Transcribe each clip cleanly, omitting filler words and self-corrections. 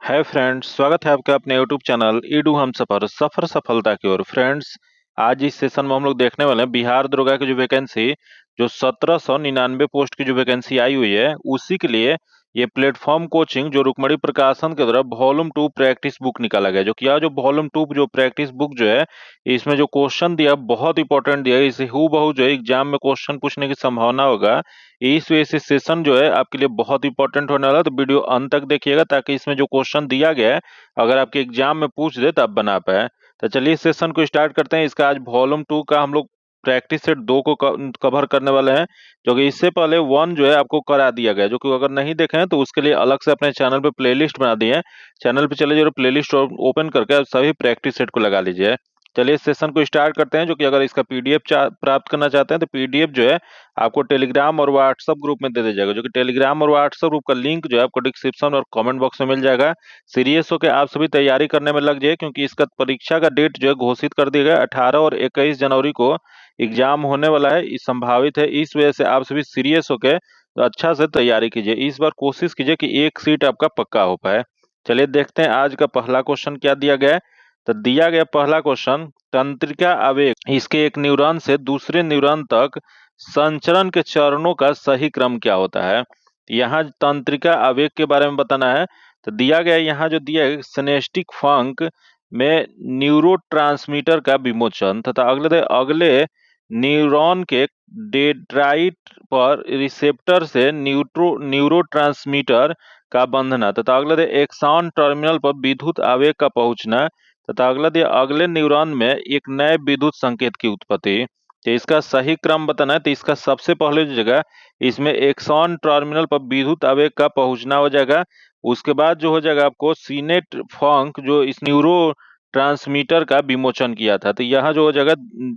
Hi friends, स्वागत है आपका अपने यूट्यूब चैनल ईडू हम सफर सफलता की ओर। फ्रेंड्स, आज इस सेशन में हम लोग देखने वाले हैं बिहार दरोगा की जो वैकेंसी, जो 1799 पोस्ट की जो वैकेंसी आई हुई है, उसी के लिए ये प्लेटफॉर्म कोचिंग जो रुक्मणी प्रकाशन के द्वारा वॉल्यूम 2 प्रैक्टिस बुक निकाला गया। जो कि यह जो वॉल्यूम 2 जो प्रैक्टिस बुक जो है, इसमें जो क्वेश्चन दिया बहुत इंपॉर्टेंट दिया है। इसे हूबहू जो है एग्जाम में क्वेश्चन पूछने की संभावना होगा। इस वजह से सेशन जो है आपके लिए बहुत इंपॉर्टेंट होने वाला है, तो वीडियो अंत तक देखिएगा ताकि इसमें जो क्वेश्चन दिया गया है, अगर आपके एग्जाम में पूछ दे तो आप बना पाए। तो चलिए इस सेशन को स्टार्ट करते हैं। इसका आज वॉल्यूम 2 का हम लोग प्रैक्टिस सेट 2 को कवर करने वाले हैं, जो कि इससे पहले 1 जो है आपको करा दिया गया, जो कि अगर नहीं देखे हैं तो उसके लिए अलग से अपने चैनल पे प्लेलिस्ट बना दी है। चैनल पे चले जाइए, प्लेलिस्ट ओपन करके आप सभी प्रैक्टिस सेट को लगा लीजिए। चलिए इस सेशन को स्टार्ट करते हैं। जो कि अगर इसका पीडीएफ प्राप्त करना चाहते हैं तो पीडीएफ जो है आपको टेलीग्राम और व्हाट्सएप ग्रुप में दे दिया जाएगा। जो कि टेलीग्राम और व्हाट्सएप ग्रुप का लिंक जो है आपको डिस्क्रिप्शन और कमेंट बॉक्स में मिल जाएगा। सीरियस होकर आप सभी तैयारी करने में लग जाए, क्योंकि इसका परीक्षा का डेट जो है घोषित कर दिया गया। 18 और 21 जनवरी को एग्जाम होने वाला है, इस संभावित है। इस वजह से आप सभी सीरियस होकर तो अच्छा से तैयारी कीजिए। इस बार कोशिश कीजिए कि एक सीट आपका पक्का हो पाए। चलिए देखते हैं आज का पहला क्वेश्चन क्या दिया गया है। तो दिया गया पहला क्वेश्चन, तंत्रिका आवेग इसके एक न्यूरॉन से दूसरे न्यूरॉन तक संचरण के चरणों का सही क्रम क्या होता है। यहाँ तंत्रिका आवेग के बारे में बताना है। तो दिया गया यहाँ जो दिया है, सिनेप्टिक फंक में न्यूरोट्रांसमीटर का विमोचन तथा अगले न्यूरॉन के डेंड्राइट पर रिसेप्टर से न्यूरोट्रांसमीटर का बंधना तथा एक्सॉन टर्मिनल पर विद्युत आवेग का पहुंचना तथा अगले न्यूरॉन में एक नए विद्युत संकेत की उत्पत्ति। तो इसका सही क्रम बताना है। तो इसका सबसे पहले जो जगह इसमें एक्सॉन टर्मिनल पर विद्युत आवेग का पहुंचना हो जाएगा। उसके बाद जो हो जाएगा आपको सीनेट फंक जो इस न्यूरो ट्रांसमीटर का विमोचन किया था। तो यहाँ जो हो जाएगा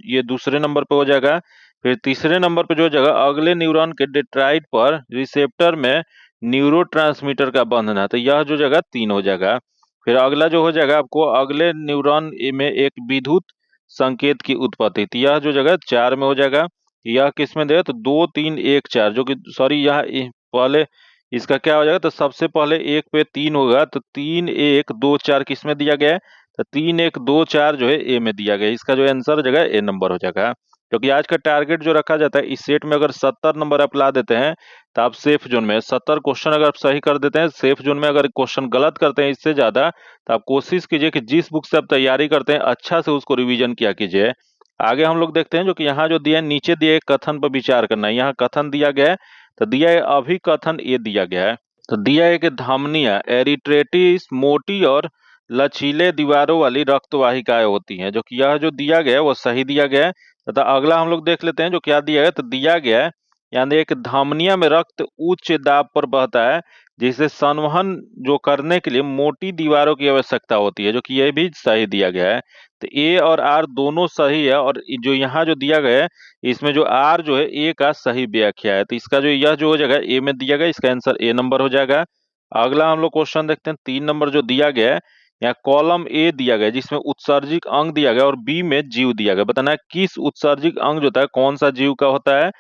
ये दूसरे नंबर पे हो जाएगा। फिर तीसरे नंबर पे जो हो जाएगा अगले न्यूरॉन के डेंड्राइट पर रिसेप्टर में न्यूरोट्रांसमीटर का बंधना। तो यह जो जगह 3 हो जाएगा। फिर अगला जो हो जाएगा आपको अगले न्यूरॉन में एक विद्युत संकेत की उत्पत्ति। तो यह जो जगह 4 में हो जाएगा। यह किस में देगा तो 2 3 1 4, जो कि सॉरी यह पहले इसका क्या हो जाएगा। तो सबसे पहले 1 पे 3 होगा, तो 3 1 2 4 किस में दिया गया है। तो 3 1 2 4 जो है ए में दिया गया है। इसका जो आंसर जगह ए नंबर हो जाएगा। क्योंकि आज का टारगेट जो रखा जाता है इस सेट में, अगर 70 नंबर आप ला देते हैं तो आप सेफ जोन में। 70 क्वेश्चन अगर आप सही कर देते हैं सेफ जोन में। अगर क्वेश्चन गलत करते हैं इससे ज्यादा, तो आप कोशिश कीजिए कि जिस बुक से आप तैयारी करते हैं अच्छा से उसको रिवीजन किया कीजिए। आगे हम लोग देखते हैं जो कि यहाँ जो दिया है, नीचे दिए कथन पर विचार करना है। यहाँ कथन दिया गया है, तो दिया है अभिकथन ये दिया गया है। तो दिया है कि धमनियां एरिट्रेटिस मोटी और लचीले दीवारों वाली रक्त वाहिकाएं होती हैं। जो कि यह जो दिया गया है वो सही दिया गया है। तथा अगला हम लोग देख लेते हैं जो क्या दिया है। तो दिया गया है यानी एक धमनिया में रक्त उच्च दाब पर बहता है, जिसे संवहन जो करने के लिए मोटी दीवारों की आवश्यकता होती है। जो कि यह भी सही दिया गया है। तो ए और आर दोनों सही है, और जो यहाँ जो दिया गया है इसमें जो आर जो है ए का सही व्याख्या है। तो इसका जो यह जो हो जाएगा ए में दिया गया, इसका आंसर ए नंबर हो जाएगा। अगला हम लोग क्वेश्चन देखते हैं 3 नंबर जो दिया गया है। यहाँ कॉलम ए दिया गया है जिसमें उत्सर्जिक अंग दिया गया और बी में जीव दिया गया। बताना है किस उत्सर्जिक अंग जो होता है कौन सा जीव का होता है।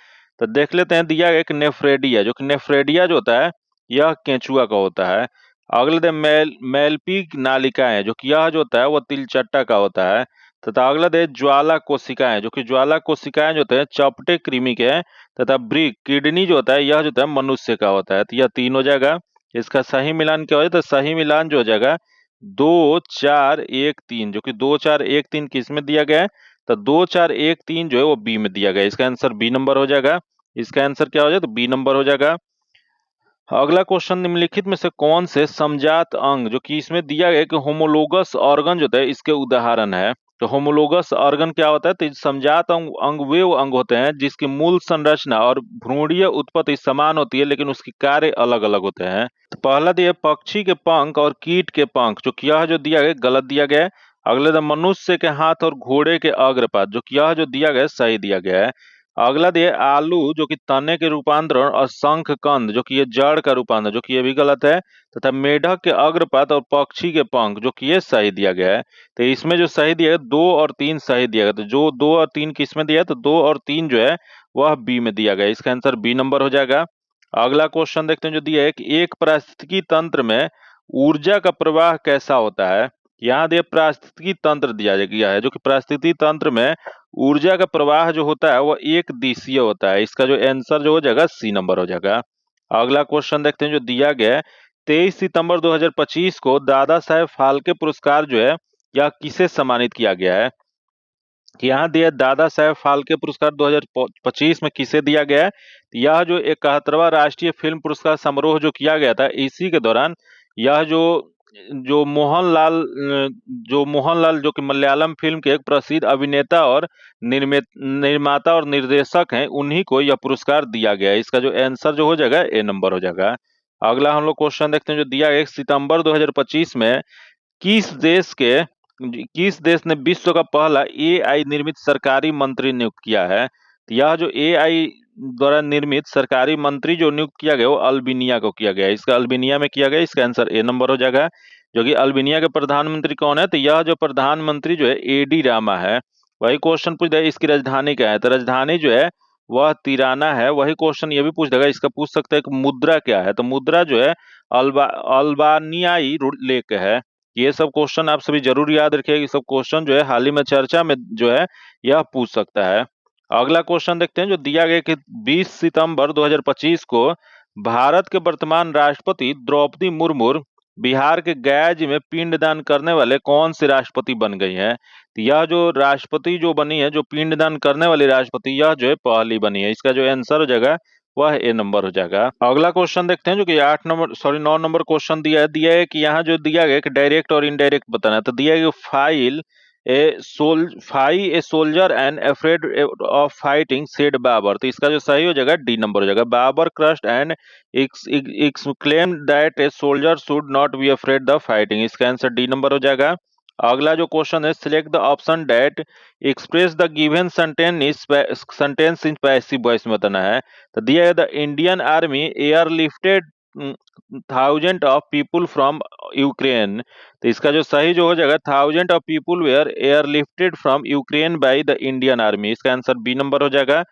तो देख लेते हैं। दिया गया एक नेफ्रेडिया, जो कि नेफ्रेडिया जो होता है यह केंचुआ का होता है। अगले दे मैलपीक नालिकाएं, जो कि यह जो होता है वो तिलचट्टा का होता है। तथा अगला दे ज्वाला कोशिकाएं, जो कि ज्वाला कोशिकाएं जो होते हैं चपटे कृमि के हैं। तथा ब्रिक किडनी जो होता है यह जो होता है मनुष्य का होता है। तो यह 3 हो जाएगा। इसका सही मिलान क्या हो जाए। तो सही मिलान जो हो जाएगा 2 4 1 3, जो कि 2 4 1 3 किस में दिया गया है। तो 2 4 1 3 जो है वो बी में दिया गया है। इसका आंसर बी नंबर हो जाएगा। इसका आंसर क्या हो जाए तो बी नंबर हो जाएगा। अगला क्वेश्चन, निम्नलिखित में से कौन से समजात अंग, जो कि इसमें दिया गया है कि होमोलोगस ऑर्गन जो होता है इसके उदाहरण है। तो होमोलोगस ऑर्गन क्या होता है। तो समजात अंग अंग वे अंग होते हैं जिसकी मूल संरचना और भ्रूणीय उत्पत्ति समान होती है, लेकिन उसके कार्य अलग अलग होते हैं। तो पहला दिया पक्षी के पंख और कीट के पंख, जो कि यह जो दिया गया गलत दिया गया है। अगले दिया मनुष्य के हाथ और घोड़े के अग्रपात, जो कि यह जो दिया गया है सही दिया गया है। अगला दिया आलू, जो कि तने के रूपांतरण, और शंख कंद जो कि ये जड़ का रूपांतरण, जो कि ये भी गलत है। तथा मेढक के अग्रपात और पक्षी के पंख, जो कि ये सही दिया गया है। तो इसमें जो सही दिया है 2 और 3 सही दिया गया। तो जो 2 और 3 किस में दिया है। तो 2 और 3 जो है वह बी में दिया गया। इसका आंसर बी नंबर हो जाएगा। अगला क्वेश्चन देखते हैं जो दिया है कि एक पारिस्थितिकी तंत्र में ऊर्जा का प्रवाह कैसा होता है? यहाँ दिया पारिस्थितिकी तंत्र दिया गया है, जो कि पारिस्थितिकी तंत्र में ऊर्जा का प्रवाह जो होता है वो एक दिशीय होता है। इसका जो आंसर जो हो जाएगा सी नंबर हो जाएगा। अगला क्वेश्चन देखते हैं जो दिया गया है। 23 सितंबर 2025 को दादा साहेब फाल्के पुरस्कार जो है यह किसे सम्मानित किया गया है? यहाँ दिया दादा साहेब फाल्के पुरस्कार 2025 में किसे दिया गया है? यह जो 71वां राष्ट्रीय फिल्म पुरस्कार समारोह जो किया गया था, इसी के दौरान यह जो जो मोहनलाल जो कि मलयालम फिल्म के एक प्रसिद्ध अभिनेता और निर्माता और निर्देशक हैं, उन्हीं को यह पुरस्कार दिया गया है। इसका जो आंसर जो हो जाएगा ए नंबर हो जाएगा। अगला हम लोग क्वेश्चन देखते हैं जो दिया गया सितंबर 2025 में किस देश के किस देश ने विश्व का पहला एआई निर्मित सरकारी मंत्री नियुक्त किया है? तो यह जो एआई द्वारा निर्मित सरकारी मंत्री जो नियुक्त किया गया वो अल्बानिया को किया गया है। इसका अल्बानिया में किया गया, इसका आंसर ए नंबर हो जाएगा। जो कि अल्बानिया के प्रधानमंत्री कौन है? तो यह जो प्रधानमंत्री जो है एडी रामा है। वही क्वेश्चन पूछ देगा इसकी राजधानी क्या है, तो राजधानी जो है वह तिराना है। वही क्वेश्चन ये भी पूछ देगा, इसका पूछ सकते हैं कि मुद्रा क्या है, तो मुद्रा जो है अल्बानियाई लेक है। ये सब क्वेश्चन आप सभी जरूर याद रखिएगा। ये सब क्वेश्चन जो है हाल ही में चर्चा में जो है यह पूछ सकता है। अगला क्वेश्चन देखते हैं जो दिया गया कि 20 सितंबर 2025 को भारत के वर्तमान राष्ट्रपति द्रौपदी मुर्मू बिहार के गया जी में पिंडदान करने वाले कौन से राष्ट्रपति बन गई हैं? तो यह जो राष्ट्रपति जो बनी है, जो पिंडदान करने वाली राष्ट्रपति, यह जो है पहली बनी है। इसका जो आंसर हो जाएगा वह ए नंबर हो जाएगा। अगला क्वेश्चन देखते हैं जो कि 9 नंबर क्वेश्चन दिया है कि यहाँ जो दिया गया कि डायरेक्ट और इनडायरेक्ट बताना है। तो दिया गया fie a soldier and afraid of fighting said Babar. तो इसका जो सही हो जाएगा डी नंबर हो जाएगा। Babar cursed and claim that a soldier should not be afraid the fighting. इसका आंसर डी नंबर हो जाएगा। अगला जो क्वेश्चन है, select the option that express the given sentence in passive voice में बताना है। तो दिया है the Indian army airlifted thousand of people from Ukraine. तो इसका जो सही जो हो जाएगा, thousand of people were airlifted from Ukraine by the Indian army. इसका आंसर बी नंबर हो जाएगा।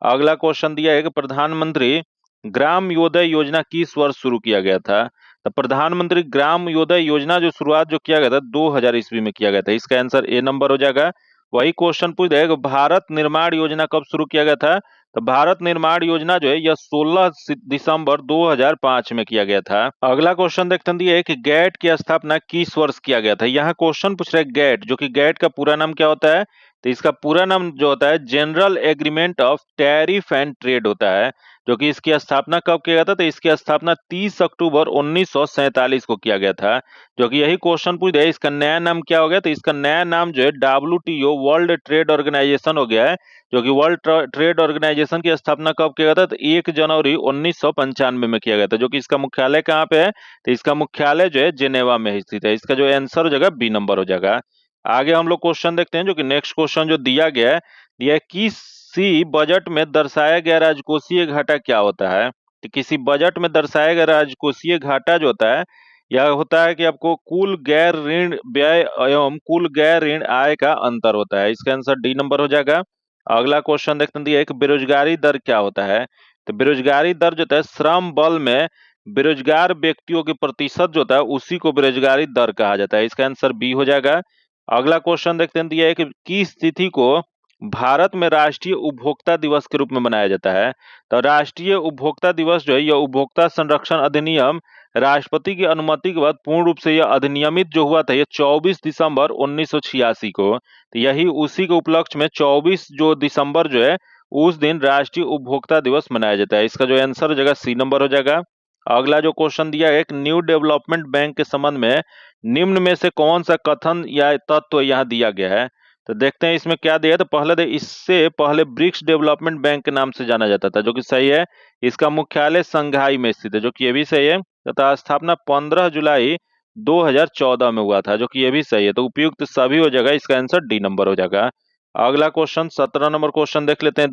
अगला क्वेश्चन दिया है कि प्रधानमंत्री ग्राम योदय योजना किस वर्ष शुरू किया गया था? तो प्रधानमंत्री ग्राम योदय योजना जो शुरुआत जो किया गया था 2000 ईस्वी में किया गया था। इसका आंसर ए नंबर हो जाएगा। वही क्वेश्चन पूछ देगा भारत निर्माण योजना कब शुरू किया गया था? तो भारत निर्माण योजना जो है यह 16 दिसंबर 2005 में किया गया था। अगला क्वेश्चन देखते हैं कि गैट की स्थापना किस वर्ष किया गया था? यहाँ क्वेश्चन पूछ रहा है गैट, जो कि गैट का पूरा नाम क्या होता है? तो इसका पूरा नाम जो होता है general agreement of tariff and trade होता है। जो कि इसकी स्थापना कब किया गया था? तो इसकी स्थापना 30 अक्टूबर 1947 को किया गया था। जो कि यही क्वेश्चन पूछ दिया इसका नया नाम क्या हो गया? तो इसका नया नाम जो है WTO वर्ल्ड ट्रेड ऑर्गेनाइजेशन हो गया है। जो कि वर्ल्ड ट्रेड ऑर्गेनाइजेशन की स्थापना कब किया गया था? तो 1 जनवरी 1995 में किया गया था। जो कि इसका मुख्यालय कहाँ पे है? तो इसका मुख्यालय जो है जेनेवा में स्थित है। इसका जो आंसर हो जाएगा बी नंबर हो जाएगा। आगे हम लोग क्वेश्चन देखते हैं जो कि नेक्स्ट क्वेश्चन जो दिया गया है, यह किसी बजट में दर्शाया गया राजकोषीय घाटा क्या होता है? तो किसी बजट में दर्शाया गया राजकोषीय घाटा जो होता है यह होता है कि आपको कुल गैर ऋण व्यय एवं कुल गैर ऋण आय का अंतर होता है। इसका आंसर डी नंबर हो जाएगा। अगला क्वेश्चन देखते हैं कि बेरोजगारी दर क्या होता है? तो बेरोजगारी दर जो होता है श्रम बल में बेरोजगार व्यक्तियों के प्रतिशत जो होता है उसी को बेरोजगारी दर कहा जाता है। इसका आंसर बी हो जाएगा। अगला क्वेश्चन देखते हैं कि किस तिथि को भारत में राष्ट्रीय उपभोक्ता दिवस के रूप में मनाया जाता है? तो राष्ट्रीय उपभोक्ता दिवस जो है यह उपभोक्ता संरक्षण अधिनियम राष्ट्रपति की अनुमति के बाद पूर्ण रूप से यह अधिनियमित जो हुआ था, यह 24 दिसंबर 1986 को। तो यही उसी के उपलक्ष्य में 24 जो दिसंबर जो है उस दिन राष्ट्रीय उपभोक्ता दिवस मनाया जाता है। इसका जो आंसर हो जाएगा सी नंबर हो जाएगा। अगला जो क्वेश्चन दिया है, एक न्यू डेवलपमेंट बैंक के संबंध में निम्न में से कौन सा कथन या तत्व यहाँ दिया गया है? तो देखते हैं इसमें क्या दिया है। तो इससे पहले ब्रिक्स डेवलपमेंट बैंक के नाम से जाना जाता था, जो कि सही है। इसका मुख्यालय संघाई में स्थित है, जो कि ये भी सही है। तथा स्थापना 15 जुलाई 2014 में हुआ था, जो कि ये भी सही है। तो उपयुक्त सभी हो जाएगा। इसका आंसर डी नंबर हो जाएगा। अगला क्वेश्चन 17 नंबर क्वेश्चन देख लेते हैं।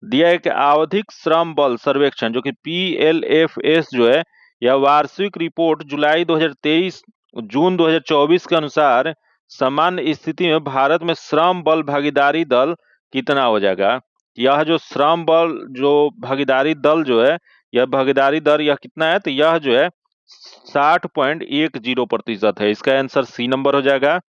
दिया है कि आवधिक श्रम बल सर्वेक्षण जो कि PLFS जो है यह वार्षिक रिपोर्ट जुलाई 2023 जून 2024 के अनुसार सामान्य स्थिति में भारत में श्रम बल भागीदारी दल कितना हो जाएगा? यह जो श्रम बल जो भागीदारी दल जो है यह भागीदारी दर यह कितना है? तो यह जो है 60.10% है। इसका आंसर सी नंबर हो जाएगा।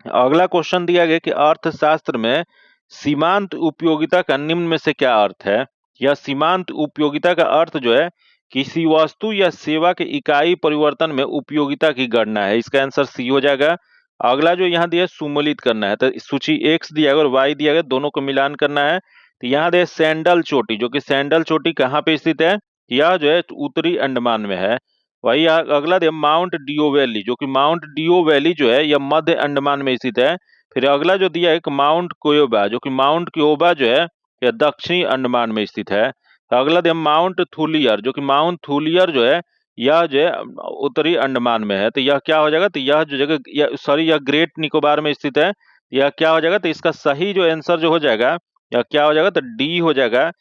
अगला क्वेश्चन दिया गया कि अर्थशास्त्र में सीमांत उपयोगिता का निम्न में से क्या अर्थ है। यह सीमांत उपयोगिता का अर्थ जो है किसी वस्तु या सेवा के इकाई परिवर्तन में उपयोगिता की गणना है। इसका आंसर सी हो जाएगा। अगला जो यहाँ दिया है सुमेलित करना है, तो सूची एक्स दिया गया और वाई दिया गया, दोनों को मिलान करना है। तो यहाँ दिया सैंडल चोटी, जो कि सैंडल चोटी कहाँ पे स्थित है, यह जो है उत्तरी अंडमान में है। वही अगला दे माउंट डियो वैली, जो कि माउंट डियो वैली जो है यह मध्य अंडमान में स्थित है। फिर अगला जो दिया है कि माउंट कोयोबा, जो कि माउंट क्योबा जो है यह दक्षिणी अंडमान में स्थित है। तो अगला दिया माउंट थूलियर, जो कि माउंट थूलियर जो है यह जो है उत्तरी अंडमान में है। तो यह क्या हो जाएगा, तो यह जो जगह सॉरी यह ग्रेट निकोबार में स्थित है। यह क्या हो जाएगा, तो इसका सही जो आंसर जो हो जाएगा यह क्या हो जाएगा, तो डी हो जाएगा,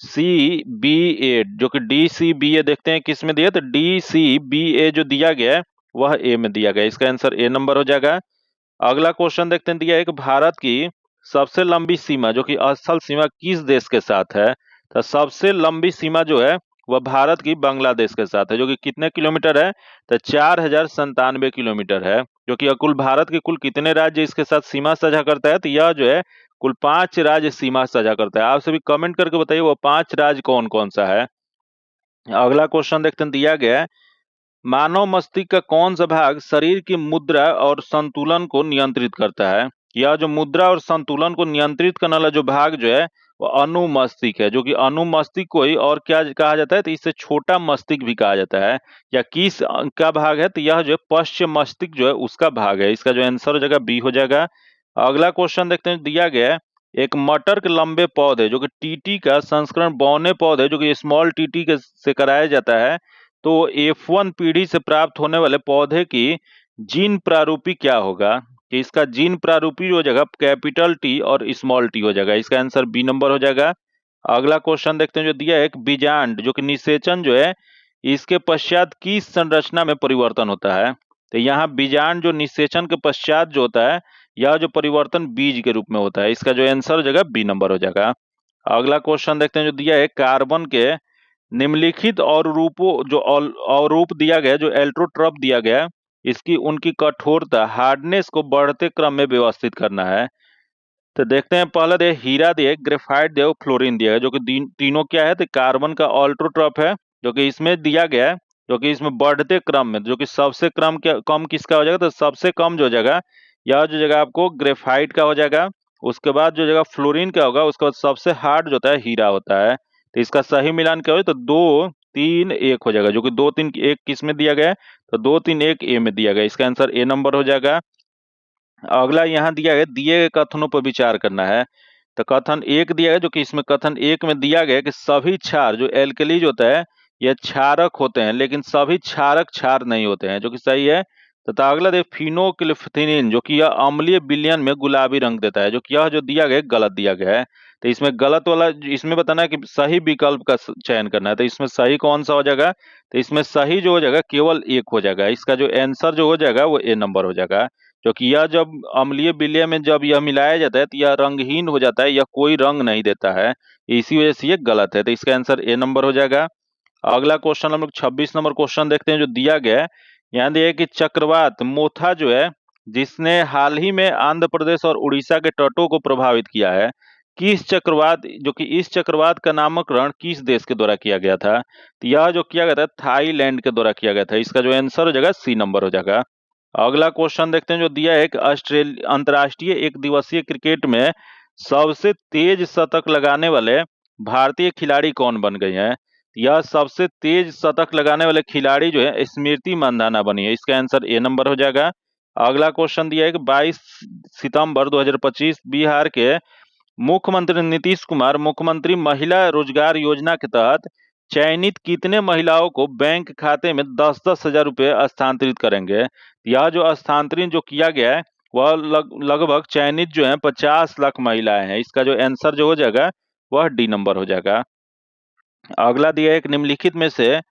CBA, जो कि DCBA देखते हैं किस में दिया, तो DCBA जो दिया गया है वह ए में दिया गया। इसका आंसर ए नंबर हो जाएगा। अगला क्वेश्चन देखते हैं, दिया है कि भारत की सबसे लंबी सीमा, जो कि अस्थल सीमा किस देश के साथ है। तो सबसे लंबी सीमा जो है वह भारत की बांग्लादेश के साथ है, जो कि कितने किलोमीटर है, तो 4097 किलोमीटर है। जो कि कुल भारत के कुल कितने राज्य इसके साथ सीमा साझा करता है, तो यह जो है कुल 5 राज्य सीमा साझा करता है। आप सभी कमेंट करके बताइए वो 5 राज्य कौन कौन सा है। अगला क्वेश्चन देखते हैं, दिया गया है मानव मस्तिष्क का कौन सा भाग शरीर की मुद्रा और संतुलन को नियंत्रित करता है। यह जो मुद्रा और संतुलन को नियंत्रित करने वाला जो भाग जो है वो अनुमस्तिष्क है, जो कि अनुमस्तिष्क को ही और क्या कहा जाता है, तो इससे छोटा मस्तिष्क भी कहा जाता है। या किस का भाग है, तो यह जो है पश्चिम मस्तिष्क जो है उसका भाग है। इसका जो आंसर हो जाएगा बी हो जाएगा। अगला क्वेश्चन देखते हैं, दिया गया है एक मटर के लंबे पौधे, जो कि टीटी का संस्करण बौने पौधे, जो कि स्मॉल टीटी के से कराया जाता है। तो F1 पीढ़ी से प्राप्त होने वाले पौधे की जीन प्रारूपी क्या होगा, कि इसका जीन प्रारूपी हो जाएगा कैपिटल टी और स्मॉल टी हो जाएगा। इसका आंसर बी नंबर हो जाएगा। अगला क्वेश्चन देखते हैं, जो दिया है एक बीजांड, जो कि निषेचन जो है इसके पश्चात किस संरचना में परिवर्तन होता है। तो यहाँ बीजांड जो निषेचन के पश्चात जो होता है यह जो परिवर्तन बीज के रूप में होता है। इसका जो आंसर हो जाएगा बी नंबर हो जाएगा। अगला क्वेश्चन देखते हैं, जो दिया है कार्बन के निम्नलिखित और रूपों जो और रूप दिया गया, जो एल्ट्रोट्रॉप दिया गया, इसकी उनकी कठोरता हार्डनेस को बढ़ते क्रम में व्यवस्थित करना है। तो देखते हैं, पहला दे हीरा दिया, ग्रेफाइट दिया, फ्लोरीन दिया है, जो कि तीनों क्या है, तो कार्बन का ऑल्ट्रोट्रॉप है, जो कि इसमें दिया गया है, जो कि इसमें बढ़ते क्रम में, जो कि सबसे क्रम क्या कम किसका हो जाएगा, तो सबसे कम जो जगह यह जो जगह आपको ग्रेफाइट का हो जाएगा। उसके बाद जो जगह फ्लोरीन का होगा, उसके बाद सबसे हार्ड जो होता है हीरा होता है। तो इसका सही मिलान क्या हो, तो 2 3 1 हो जाएगा, जो कि 2 3 1 किस में दिया गया है, तो 2 3 1 ए में दिया गया। इसका आंसर ए नंबर हो जाएगा। अगला यहाँ दिया है दिए गए कथनों पर विचार करना है। तो कथन एक दिया है, जो कि इसमें कथन एक में दिया गया है कि सभी क्षार जो एल्कलीज होता है यह क्षारक होते हैं, लेकिन सभी क्षारक क्षार नहीं होते हैं, जो कि सही है। तथा अगला दे फिनोक्लिफिनिन, जो कि यह अम्लीय विलयन में गुलाबी रंग देता है, जो कि यह जो दिया गया है गलत दिया गया है। तो इसमें गलत वाला इसमें बताना है कि सही विकल्प का चयन करना है। तो इसमें सही कौन सा हो जाएगा, तो इसमें सही जो हो जाएगा केवल एक हो जाएगा। इसका जो आंसर जो हो जाएगा वो ए नंबर हो जाएगा, क्योंकि यह जब अम्लीय विलय में जब यह मिलाया जाता है तो यह रंगहीन हो जाता है, यह कोई रंग नहीं देता है, इसी वजह से ये गलत है। तो इसका आंसर ए नंबर हो जाएगा। अगला क्वेश्चन हम लोग 26 नंबर क्वेश्चन देखते हैं, जो दिया गया है। यहाँ दिया है कि चक्रवात मोथा जो है जिसने हाल ही में आंध्र प्रदेश और उड़ीसा के तटों को प्रभावित किया है, किस चक्रवात, जो कि इस चक्रवात का नामकरण किस देश के द्वारा किया गया था। तो यह जो किया गया था थाईलैंड के द्वारा किया गया था। इसका जो आंसर हो जाएगा सी नंबर हो जाएगा। अगला क्वेश्चन देखते हैं, जो दिया है कि अंतर्राष्ट्रीय एक दिवसीय क्रिकेट में सबसे तेज शतक लगाने वाले भारतीय खिलाड़ी कौन बन गए हैं। यह सबसे तेज शतक लगाने वाले खिलाड़ी जो है स्मृति मंधाना बनी है। इसका आंसर ए नंबर हो जाएगा। अगला क्वेश्चन दिया है कि 22 सितंबर 2025 बिहार के मुख्यमंत्री नीतीश कुमार मुख्यमंत्री महिला रोजगार योजना के तहत चयनित कितने महिलाओं को बैंक खाते में 10-10 हजार रुपये स्थानांतरित करेंगे। यह जो स्थानांतरित जो किया गया है वह लगभग चयनित जो है 50 लाख महिलाएं हैं। इसका जो आंसर जो हो जाएगा वह डी नंबर हो जाएगा। अगला दिया है एक निम्नलिखित में से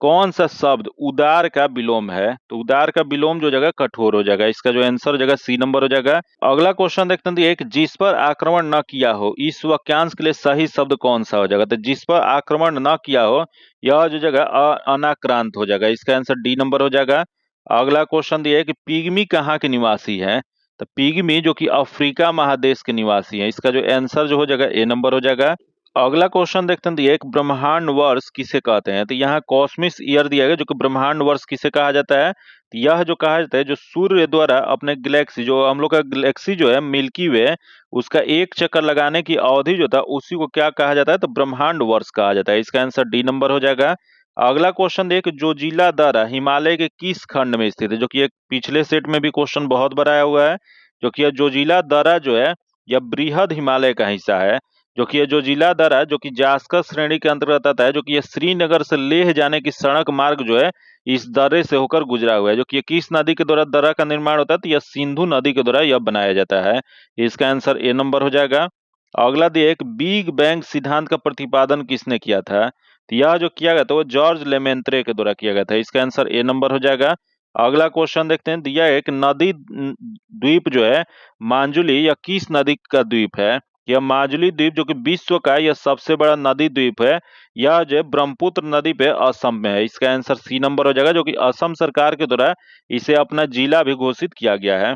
कौन सा शब्द उदार का विलोम है? तो उदार का विलोम जो जगह कठोर हो जाएगा, इसका जो आंसर हो जाएगा सी नंबर हो जाएगा। अगला क्वेश्चन देखते हैं, एक जिस पर आक्रमण न किया हो, इस वाक्यांश के लिए सही शब्द कौन सा हो जाएगा? तो जिस पर आक्रमण न किया हो, यह जो जगह अनाक्रांत हो जाएगा, इसका आंसर डी नंबर हो जाएगा। अगला क्वेश्चन दिया है कि पिग्मी कहाँ के निवासी है? तो पिग्मी जो कि अफ्रीका महादेश के निवासी है, इसका जो आंसर जो हो जाएगा ए नंबर हो जाएगा। अगला क्वेश्चन देखते हैं, एक ब्रह्मांड वर्ष किसे कहते हैं? तो यहाँ कॉस्मिक ईयर दिया गया, जो कि ब्रह्मांड वर्ष किसे कहा जाता है? तो यह जो कहा जाता है, जो सूर्य द्वारा अपने गैलेक्सी, जो हम लोग का गैलेक्सी जो है मिल्की वे, उसका एक चक्कर लगाने की अवधि जो था, उसी को क्या कहा जाता है? तो ब्रह्मांड वर्ष कहा जाता है, इसका आंसर डी नंबर हो जाएगा। अगला क्वेश्चन देख, जोजिला दर्रा हिमालय के किस खंड में स्थित है? जो कि एक पिछले सेट में भी क्वेश्चन बहुत बार आया हुआ है, जो कि यह जोजिला दर्रा जो है, यह बृहद हिमालय का हिस्सा है, जो कि ये जोजिला दर्रा जो कि जास्कर श्रेणी के अंतर्गत आता है, जो कि ये श्रीनगर से लेह जाने की सड़क मार्ग जो है, इस दर्रे से होकर गुजरा हुआ है। जो कि ये किस नदी के द्वारा दर्रा का निर्माण होता है? तो यह सिंधु नदी के द्वारा यह बनाया जाता है, इसका आंसर ए नंबर हो जाएगा। अगला दिए, एक बिग बैंग सिद्धांत का प्रतिपादन किसने किया था? तो यह जो किया गया था वो जॉर्ज लेमेंत्रे के द्वारा किया गया था, इसका आंसर ए नंबर हो जाएगा। अगला क्वेश्चन देखते हैं, दिया एक नदी द्वीप जो है मांजुली, यह किस नदी का द्वीप है? यह माजुली द्वीप जो कि विश्व का यह सबसे बड़ा नदी द्वीप है, यह जो है ब्रह्मपुत्र नदी पे असम में है, इसका आंसर सी नंबर हो जाएगा, जो कि असम सरकार के द्वारा इसे अपना जिला भी घोषित किया गया है।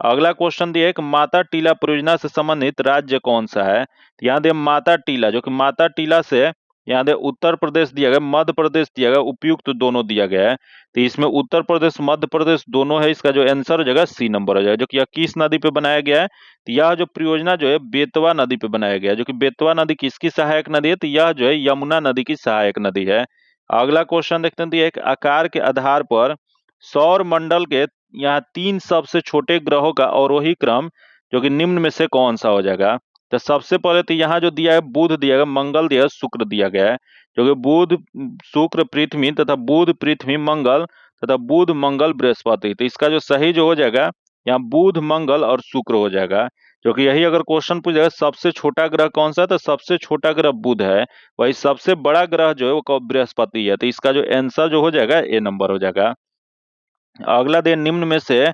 अगला क्वेश्चन दिया है कि माता टीला परियोजना से संबंधित राज्य कौन सा है? तो यहाँ दे माता टीला, जो कि माता टीला से यहाँ दे उत्तर प्रदेश दिया गया, मध्य प्रदेश दिया गया, उपयुक्त दोनों दिया गया है। तो इसमें उत्तर प्रदेश मध्य प्रदेश दोनों है, इसका जो आंसर हो जाएगा सी नंबर हो जाएगा। जो कि यह किस नदी पे बनाया गया है? तो यह जो परियोजना जो है बेतवा नदी पे बनाया गया है, जो कि बेतवा नदी किसकी सहायक नदी है? तो यह जो है यमुना नदी की सहायक नदी है। अगला क्वेश्चन देखते हैं, तो एक आकार के आधार पर सौर मंडल के यहाँ 3 सबसे छोटे ग्रहों का अवरोही क्रम जो कि निम्न में से कौन सा हो जाएगा? तो सबसे पहले तो यहाँ जो दिया है बुध दिया गया, मंगल दिया है, शुक्र दिया गया है, जो कि बुध शुक्र पृथ्वी तथा बुध पृथ्वी मंगल तथा बुध मंगल बृहस्पति। तो इसका जो सही जो हो जाएगा यहाँ बुध मंगल और शुक्र हो जाएगा, जो कि यही अगर क्वेश्चन पूछ जाएगा सबसे छोटा ग्रह कौन सा है, तो सबसे छोटा ग्रह बुध है, वही सबसे बड़ा ग्रह जो है वो बृहस्पति है। तो इसका जो आंसर जो हो जाएगा ए नंबर हो जाएगा। अगला दे, निम्न में से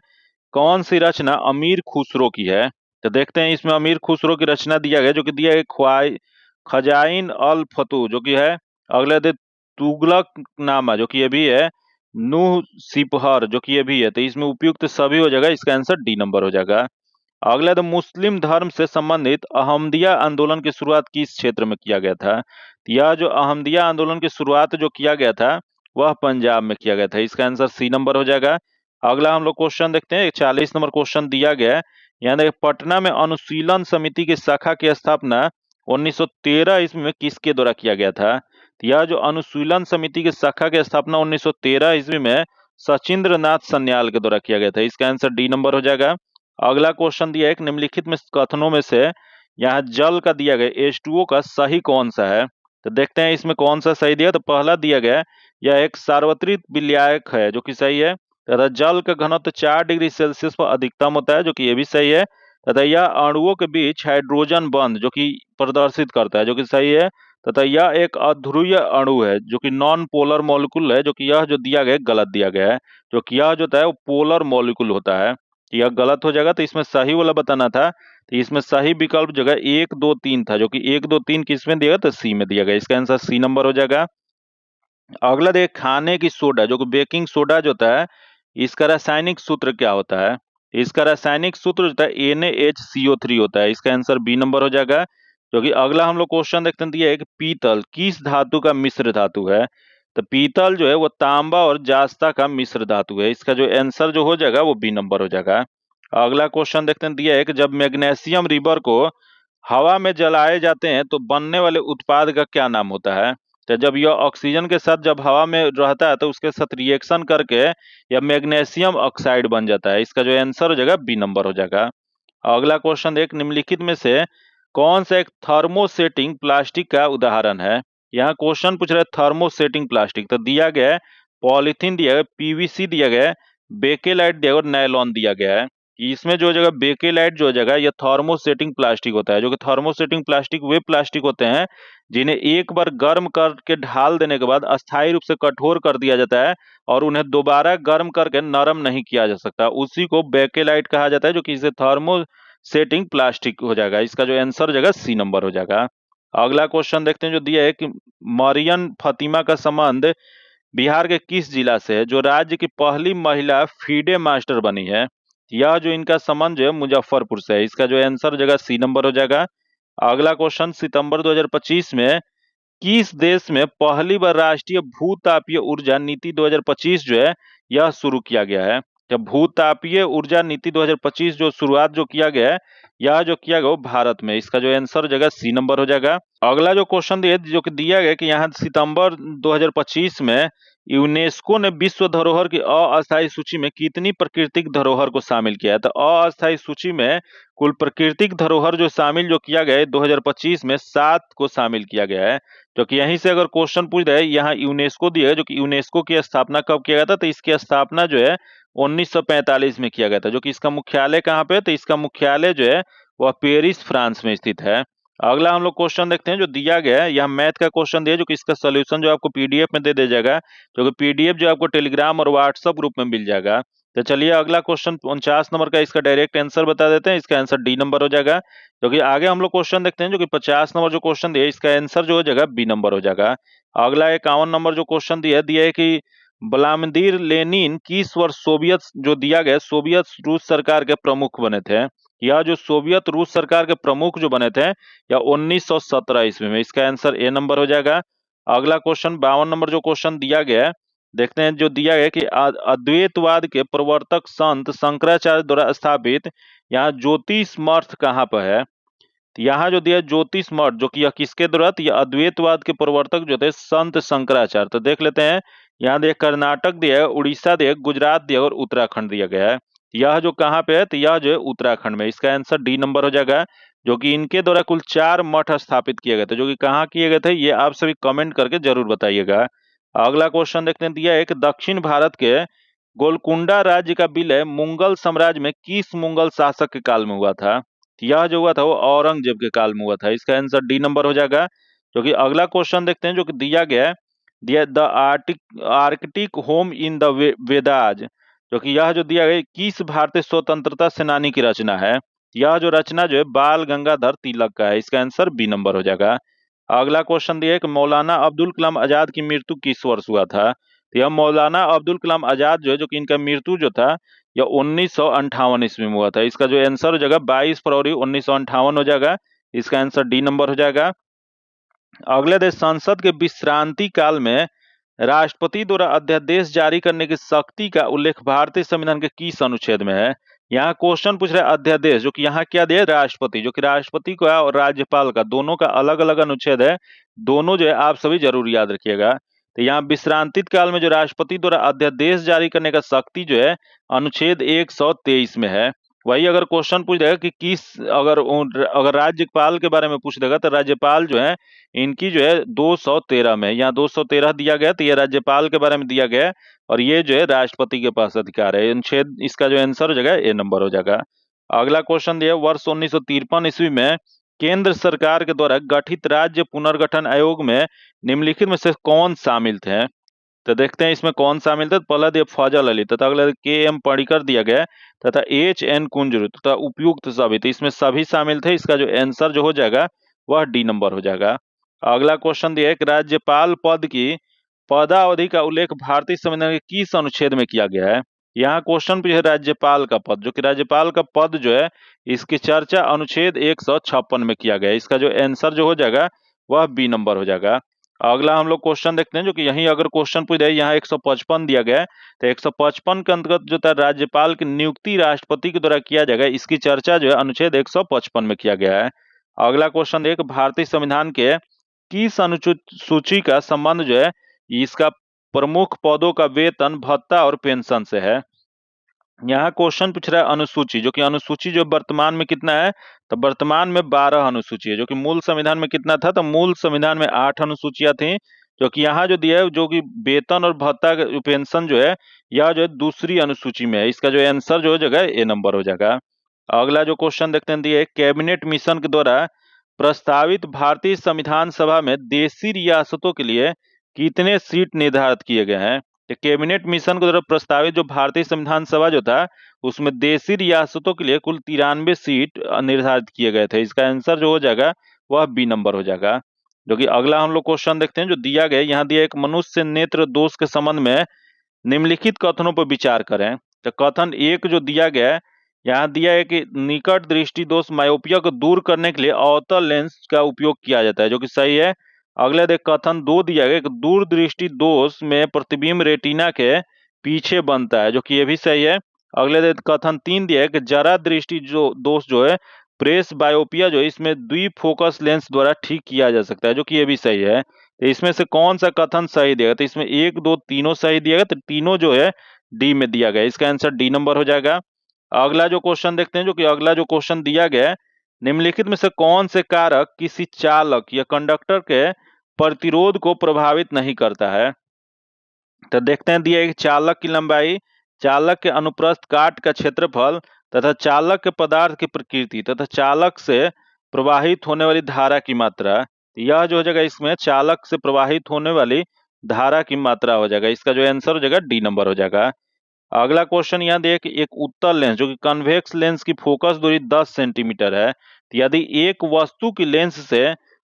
कौन सी रचना अमीर खुसरो की है? तो देखते हैं इसमें अमीर खुसरो की रचना दिया गया, जो कि दिया है खजाइन अल फतू जो कि है। अगला दे, तुगलक नामा जो कि ये भी है, नूह सिपहर जो कि ये भी है। तो इसमें उपयुक्त सभी हो जाएगा, इसका आंसर डी नंबर हो जाएगा। अगला तो मुस्लिम धर्म से संबंधित अहमदिया आंदोलन की शुरुआत किस क्षेत्र में किया गया था? तो यह जो अहमदिया आंदोलन की शुरुआत जो किया गया था वह पंजाब में किया गया था, इसका आंसर सी नंबर हो जाएगा। अगला हम लोग क्वेश्चन देखते हैं, 40 नंबर क्वेश्चन दिया गया है। यहाँ देखिए, पटना में अनुशीलन समिति की शाखा की स्थापना 1913 ईस्वी में किसके द्वारा किया गया था? तो यह जो अनुशीलन समिति की शाखा की स्थापना 1913 ईस्वी में सचिंद्र नाथ सन्याल के द्वारा किया गया था, इसका आंसर डी नंबर हो जाएगा। अगला क्वेश्चन दिया है, एक निम्नलिखित में कथनों में से यहाँ जल का दिया गया H2O का सही कौन सा है? तो देखते हैं इसमें कौन सा सही दिया। तो पहला दिया गया यह एक सार्वत्रिक विलायक है, जो कि सही है, तथा जल का घनत्व 4 डिग्री सेल्सियस पर अधिकतम होता है, जो कि ये भी सही है, तथा यह अणुओं के बीच हाइड्रोजन बंध जो कि प्रदर्शित करता है, जो कि सही है, तथा यह एक अध्रुवीय अणु है जो कि नॉन पोलर मॉलिक्यूल है, जो कि यह जो दिया गया गलत दिया गया है, जो कि यह जो होता है वो पोलर मॉलिक्यूल होता है, यह गलत हो जाएगा। तो इसमें सही वाला बताना था, तो इसमें सही विकल्प जगह 1 2 3 था, जो कि 1 2 3 किसमें दिया गया? तो सी में दिया गया, इसका आंसर सी नंबर हो जाएगा। अगला देखिए, खाने की सोडा जो कि बेकिंग सोडा जो होता है, इसका रासायनिक सूत्र क्या होता है? इसका रासायनिक सूत्र होता है NaHCO3 होता है, इसका आंसर बी नंबर हो जाएगा। जो कि अगला हम लोग क्वेश्चन देखते हैं, दिया है कि पीतल किस धातु का मिश्र धातु है? तो पीतल जो है वो तांबा और जास्ता का मिश्र धातु है, इसका जो आंसर जो हो जाएगा वो बी नंबर हो जाएगा। अगला क्वेश्चन देखते हैं, दिया है कि जब मैग्नीशियम रिबर को हवा में जलाए जाते हैं तो बनने वाले उत्पाद का क्या नाम होता है? तो जब यह ऑक्सीजन के साथ जब हवा में रहता है तो उसके साथ रिएक्शन करके यह मैग्नीशियम ऑक्साइड बन जाता है, इसका जो आंसर हो जाएगा बी नंबर हो जाएगा। अगला क्वेश्चन एक, निम्नलिखित में से कौन सा एक थर्मोसेटिंग प्लास्टिक का उदाहरण है? यहाँ क्वेश्चन पूछ रहा है थर्मोसेटिंग प्लास्टिक, तो दिया गया है पॉलिथीन दिया गया, PVC दिया गया है, बेकेलाइट दिया गया और नायलॉन दिया गया है। इसमें जो जगह बेकेलाइट जो जगह यह थर्मोसेटिंग प्लास्टिक होता है, जो कि थर्मोसेटिंग प्लास्टिक वे प्लास्टिक होते हैं जिन्हें एक बार गर्म करके ढाल देने के बाद अस्थायी रूप से कठोर कर दिया जाता है और उन्हें दोबारा गर्म करके नरम नहीं किया जा सकता, उसी को बेकेलाइट कहा जाता है, जो कि इसे थर्मोसेटिंग प्लास्टिक हो जाएगा। इसका जो आंसर हो जाएगा सी नंबर हो जाएगा। अगला क्वेश्चन देखते हैं जो दिया है कि मरियम फातिमा का संबंध बिहार के किस जिला से है, जो राज्य की पहली महिला फीडे मास्टर बनी है। यह जो इनका संबंध जो है मुजफ्फरपुर से है। इसका जो आंसर हो जाएगा सी नंबर हो जाएगा। अगला क्वेश्चन, सितंबर 2025 में किस देश में पहली बार राष्ट्रीय भूतापीय ऊर्जा नीति 2025 जो है यह शुरू किया गया है। जब भूतापीय ऊर्जा नीति 2025 जो शुरुआत जो किया गया है, यह जो किया गया वो भारत में। इसका जो आंसर हो जाएगा सी नंबर हो जाएगा। अगला जो क्वेश्चन दिया जो कि दिया गया कि यहाँ सितंबर 2025 में यूनेस्को ने विश्व धरोहर की अस्थायी सूची में कितनी प्राकृतिक धरोहर को शामिल किया है। तो अस्थायी सूची में कुल प्राकृतिक धरोहर जो शामिल जो किया गया है 2025 में 7 को शामिल किया गया है। जो कि यहीं से अगर क्वेश्चन पूछ रहे यहाँ यूनेस्को दिया है, जो कि यूनेस्को की स्थापना कब किया गया था, तो इसकी स्थापना जो है 1945 में किया गया था। जो कि इसका मुख्यालय कहाँ पे है, तो इसका मुख्यालय जो है वह पेरिस फ्रांस में स्थित है। अगला हम लोग क्वेश्चन देखते हैं जो दिया गया है, यहाँ मैथ का क्वेश्चन दिया है, जो कि इसका सोल्यूशन जो आपको पीडीएफ में दे दिया जाएगा, जो कि पीडीएफ जो आपको टेलीग्राम और व्हाट्सएप ग्रुप में मिल जाएगा। तो चलिए अगला क्वेश्चन 49 नंबर का इसका डायरेक्ट आंसर बता देते हैं। इसका आंसर डी नंबर हो जाएगा। जो कि आगे हम लोग क्वेश्चन देखते हैं जो कि 50 नंबर जो क्वेश्चन दिया है, इसका आंसर जो हो जाएगा बी नंबर हो जाएगा। अगला 51 नंबर जो क्वेश्चन दिया है कि व्लादिमीर लेनिन किस वर्ष सोवियत जो दिया गया सोवियत रूस सरकार के प्रमुख बने थे। यह जो सोवियत रूस सरकार के प्रमुख जो बने थे या 1917 ईस्वी में। इसका आंसर ए नंबर हो जाएगा। अगला क्वेश्चन 52 नंबर जो क्वेश्चन दिया गया है, देखते हैं जो दिया गया कि अद्वैतवाद के प्रवर्तक संत शंकराचार्य द्वारा स्थापित यहाँ ज्योतिष मठ कहाँ पर है। तो यहाँ जो दिया ज्योतिष मठ, जो कि यह किसके द्वारा, यह अद्वैतवाद के प्रवर्तक जो थे संत शंकराचार्य। तो देख लेते हैं, यहाँ दिया कर्नाटक दिया है, उड़ीसा दिया, गुजरात दिया और उत्तराखंड दिया गया है। यह जो कहाँ पे है, तो यह जो है उत्तराखंड में। इसका आंसर डी नंबर हो जाएगा। जो कि इनके द्वारा कुल 4 मठ स्थापित किए गए थे। जो कि कहाँ किए गए थे ये आप सभी कमेंट करके जरूर बताइएगा। अगला क्वेश्चन देखते हैं, दिया है कि दक्षिण भारत के गोलकुंडा राज्य का विलय मुगल साम्राज्य में किस मुगल शासक के काल में हुआ था। यह जो हुआ था वो औरंगजेब के काल में हुआ था। इसका आंसर डी नंबर हो जाएगा। जो कि अगला क्वेश्चन देखते हैं जो कि दिया गया है, दिया the Arctic home in the Vedas. जो कि यह जो दिया गया किस भारतीय स्वतंत्रता सेनानी की रचना है। यह जो रचना जो है बाल गंगाधर तिलक का है। इसका आंसर बी नंबर हो जाएगा। अगला क्वेश्चन दिया है कि मौलाना अब्दुल कलाम आजाद की मृत्यु किस वर्ष हुआ था। तो यह मौलाना अब्दुल कलाम आजाद जो है, जो कि इनका मृत्यु जो था यह 1958 ईस्वी में हुआ था। इसका जो आंसर हो जाएगा 22 फरवरी 1958 हो जाएगा। इसका आंसर डी नंबर हो जाएगा। अगले देश संसद के विश्रांति काल में राष्ट्रपति द्वारा अध्यादेश जारी करने की शक्ति का उल्लेख भारतीय संविधान के किस अनुच्छेद में है। यहाँ क्वेश्चन पूछ रहा है अध्यादेश, जो कि यहाँ क्या दिया राष्ट्रपति, जो कि राष्ट्रपति का और राज्यपाल का दोनों का अलग अलग अनुच्छेद है। दोनों जो है आप सभी जरूर याद रखिएगा। तो यहाँ विश्रांति काल में जो राष्ट्रपति द्वारा अध्यादेश जारी करने का शक्ति जो है अनुच्छेद 123 में है। वही अगर क्वेश्चन पूछ देगा कि किस अगर राज्यपाल के बारे में पूछ देगा तो राज्यपाल जो है इनकी जो है 213 में, यहाँ 213 दिया गया, तो ये राज्यपाल के बारे में दिया गया है और ये जो है राष्ट्रपति के पास अधिकार है। अनुच्छेद इसका जो आंसर हो जाएगा ए नंबर हो जाएगा। अगला क्वेश्चन दिया वर्ष 1953 ईस्वी में केंद्र सरकार के द्वारा गठित राज्य पुनर्गठन आयोग में निम्नलिखित में से कौन शामिल थे। तो देखते हैं इसमें कौन शामिल थे। पहला दिया फजल अली तथा अगला के एम पडिक्कर दिया गया तथा एच एन कुंजरू तथा उपयुक्त सभी। तो इसमें सभी शामिल थे। इसका जो आंसर जो हो जाएगा वह डी नंबर हो जाएगा। अगला क्वेश्चन दिया है कि राज्यपाल पद की पदावधि का उल्लेख भारतीय संविधान के किस अनुच्छेद में किया गया है। यहाँ क्वेश्चन पूछे राज्यपाल का पद, जो कि राज्यपाल का पद जो है इसकी चर्चा अनुच्छेद 156 में किया गया है। इसका जो आंसर जो हो जाएगा वह बी नंबर हो जाएगा। अगला हम लोग क्वेश्चन देखते हैं जो कि यहीं अगर क्वेश्चन पूछ जाए, यहाँ 155 दिया गया है तो 155 के अंतर्गत जो था राज्यपाल की नियुक्ति राष्ट्रपति के द्वारा किया जाएगा, इसकी चर्चा जो है अनुच्छेद 155 में किया गया है। अगला क्वेश्चन एक भारतीय संविधान के किस अनुसूची का संबंध जो है इसका प्रमुख पदों का वेतन भत्ता और पेंशन से है। यहाँ क्वेश्चन पूछ रहा है अनुसूची, जो कि अनुसूची जो वर्तमान में कितना है, तो वर्तमान में 12 अनुसूची है। जो कि मूल संविधान में कितना था, तो मूल संविधान में 8 अनुसूचियां थी। जो कि यहाँ जो दिया है जो कि वेतन और भत्ता पेंशन जो है यह जो है दूसरी अनुसूची में है। इसका जो आंसर जो हो जाएगा ए नंबर हो जाएगा। अगला जो क्वेश्चन देखते हैं दिए कैबिनेट मिशन के द्वारा प्रस्तावित भारतीय संविधान सभा में देशी रियासतों के लिए कितने सीट निर्धारित किए गए हैं? कैबिनेट मिशन के द्वारा प्रस्तावित जो भारतीय संविधान सभा जो था उसमें देशी रियासतों के लिए कुल 93 सीट निर्धारित किए गए थे। इसका आंसर जो हो जाएगा वह बी नंबर हो जाएगा। जो कि अगला हम लोग क्वेश्चन देखते हैं जो दिया गया, यहाँ दिया एक मनुष्य नेत्र दोष के संबंध में निम्नलिखित कथनों पर विचार करें। तो कथन एक जो दिया गया है, यहाँ दिया है कि निकट दृष्टि दोष मायोपिया को दूर करने के लिए अवतल लेंस का उपयोग किया जाता है, जो कि सही है। अगला देख कथन दो दिया गया कि दूरदृष्टि दोष में प्रतिबिंब रेटिना के पीछे बनता है, जो कि ये भी सही है। अगले देख कथन तीन दिया है कि जरा दृष्टि जो दोष जो है प्रेस बायोपिया जो है इसमें द्विफोकस लेंस द्वारा ठीक किया जा सकता है, जो कि ये भी सही है। तो इसमें से कौन सा कथन सही दिया गया? तो इसमें एक दो तीनों सही दिया गया, तो तीनों जो है डी में दिया गया। इसका आंसर डी नंबर हो जाएगा। अगला जो क्वेश्चन देखते हैं, जो कि अगला जो क्वेश्चन दिया गया है, निम्नलिखित में से कौन से कारक किसी चालक या कंडक्टर के प्रतिरोध को प्रभावित नहीं करता है? तो देखते हैं दिया है कि चालक की लंबाई, चालक के अनुप्रस्थ काट का क्षेत्रफल तथा चालक के पदार्थ की प्रकृति तथा चालक से प्रवाहित होने वाली धारा की मात्रा। यह जो हो जाएगा इसमें चालक से प्रवाहित होने वाली धारा की मात्रा हो जाएगा। इसका जो आंसर हो जाएगा डी नंबर हो जाएगा। अगला क्वेश्चन यहाँ देख, एक उत्तल लेंस जो कि कन्वेक्स लेंस की फोकस दूरी 10 सेंटीमीटर है, तो यदि एक वस्तु की लेंस से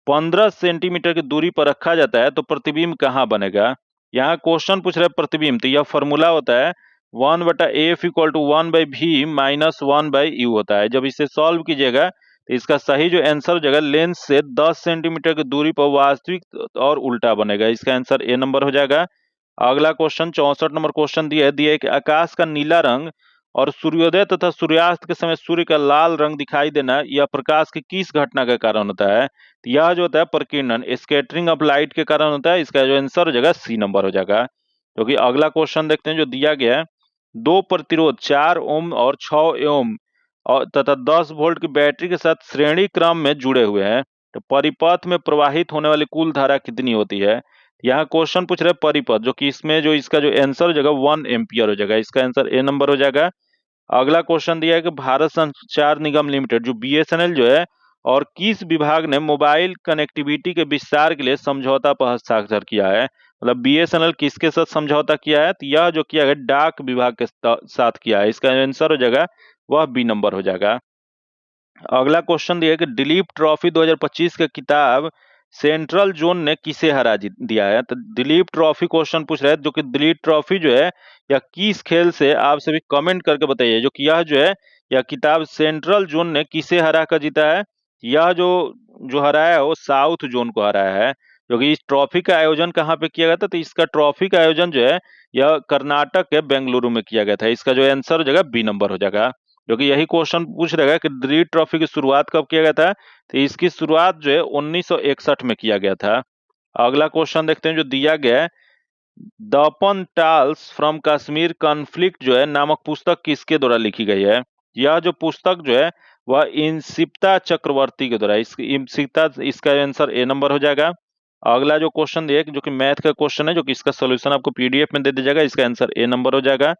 15 सेंटीमीटर की दूरी पर रखा जाता है तो प्रतिबिंब कहाँ बनेगा? यहाँ क्वेश्चन पूछ रहा है प्रतिबिंब, तो यह फॉर्मूला होता है 1/af = 1/v - 1/u होता है। जब इसे सॉल्व कीजिएगा तो इसका सही जो आंसर हो जाएगा लेंस से 10 सेंटीमीटर की दूरी पर वास्तविक और उल्टा बनेगा। इसका आंसर ए नंबर हो जाएगा। अगला क्वेश्चन 64 नंबर क्वेश्चन दिया है कि आकाश का नीला रंग और सूर्योदय तथा सूर्यास्त के समय सूर्य का लाल रंग दिखाई देना यह प्रकाश की किस घटना के कारण होता है? तो यह जो होता है प्रकीर्णन, स्कैटरिंग ऑफ लाइट के कारण होता है। इसका जो आंसर हो जाएगा सी नंबर हो जाएगा। क्योंकि अगला क्वेश्चन देखते हैं जो दिया गया है, दो प्रतिरोध 4 ओम और 6 ओम और तथा 10 वोल्ट की बैटरी के साथ श्रेणी क्रम में जुड़े हुए हैं, तो परिपथ में प्रवाहित होने वाली कुल धारा कितनी होती है? यहाँ क्वेश्चन पूछ रहे परिपथ, जो कि इसमें जो इसका जो आंसर हो जाएगा 1 एम्पियर हो जाएगा। इसका आंसर ए नंबर हो जाएगा। अगला क्वेश्चन दिया है कि भारत संचार निगम लिमिटेड जो बीएसएनएल जो है और किस विभाग ने मोबाइल कनेक्टिविटी के विस्तार के लिए समझौता पर हस्ताक्षर किया है? मतलब बीएसएनएल किसके साथ समझौता किया है? तो यह जो किया है डाक विभाग के साथ किया है। इसका आंसर हो जाएगा वह बी नंबर हो जाएगा। अगला क्वेश्चन दिया है कि दिलीप ट्रॉफी 2025 का किताब सेंट्रल जोन ने किसे हरा दिया है? तो दिलीप ट्रॉफी क्वेश्चन पूछ रहा है, जो कि दिलीप ट्रॉफी जो है या किस खेल से, आप सभी कमेंट करके बताइए। जो कि यह जो है यह किताब सेंट्रल जोन ने किसे हरा कर जीता है? यह जो जो हराया है वो साउथ जोन को हराया है। क्योंकि इस ट्रॉफी का आयोजन कहाँ पे किया गया था? तो इसका ट्रॉफी का आयोजन जो है यह कर्नाटक के बेंगलुरु में किया गया था। इसका जो आंसर हो जाएगा बी नंबर हो जाएगा। जो कि यही क्वेश्चन पूछ रहेगा कि दिलीप ट्रॉफी की शुरुआत कब किया गया था? तो इसकी शुरुआत जो है 1961 में किया गया था। अगला क्वेश्चन देखते हैं जो दिया गया है, दपन टाल्स फ्रॉम कश्मीर कॉन्फ्लिक्ट जो है नामक पुस्तक किसके द्वारा लिखी गई है? यह जो पुस्तक जो है वह इंसिप्ता चक्रवर्ती के द्वारा। इसका आंसर ए नंबर हो जाएगा। अगला जो क्वेश्चन दिया जो कि मैथ का क्वेश्चन है, जो कि इसका सोल्यूशन आपको पीडीएफ में दे दिया जाएगा। इसका आंसर ए नंबर हो जाएगा।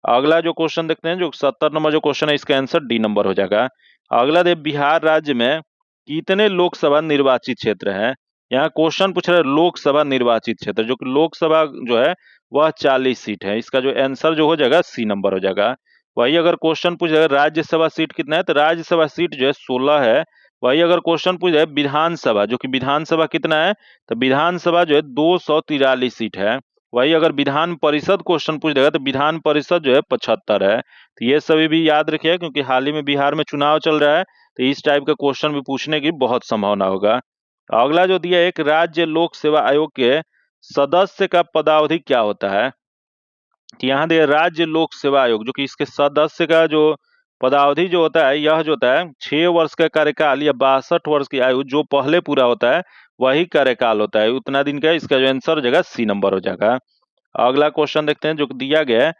अगला जो क्वेश्चन देखते हैं जो 70 नंबर जो क्वेश्चन है, इसका आंसर डी नंबर हो जाएगा। अगला दे बिहार राज्य में कितने लोकसभा निर्वाचित क्षेत्र हैं? यहाँ क्वेश्चन पूछ रहा है लोकसभा निर्वाचित क्षेत्र, जो कि लोकसभा जो है वह 40 सीट है। इसका जो आंसर जो हो जाएगा सी नंबर हो जाएगा। वही अगर क्वेश्चन पूछ रहा है राज्यसभा सीट कितना है, तो राज्यसभा सीट जो है 16 है। वही अगर क्वेश्चन पूछ रहा है विधानसभा, जो कि विधानसभा कितना है, तो विधानसभा जो है 243 सीट है। वही अगर विधान परिषद क्वेश्चन पूछ देगा तो विधान परिषद जो है 75 है। तो ये सभी भी याद रखिए, क्योंकि हाल ही में बिहार में चुनाव चल रहा है, तो इस टाइप का क्वेश्चन भी पूछने की बहुत संभावना होगा। अगला जो दिया एक राज्य लोक सेवा आयोग के सदस्य का पदावधि क्या होता है? तो यहाँ दिया राज्य लोक सेवा आयोग, जो कि इसके सदस्य का जो पदावधि जो होता है, यह जो होता है 6 वर्ष का कार्यकाल या 62 वर्ष की आयु जो पहले पूरा होता है वही कार्यकाल होता है, उतना दिन का। इसका जो आंसर हो जाएगा सी नंबर हो जाएगा। अगला क्वेश्चन देखते हैं जो दिया गया है,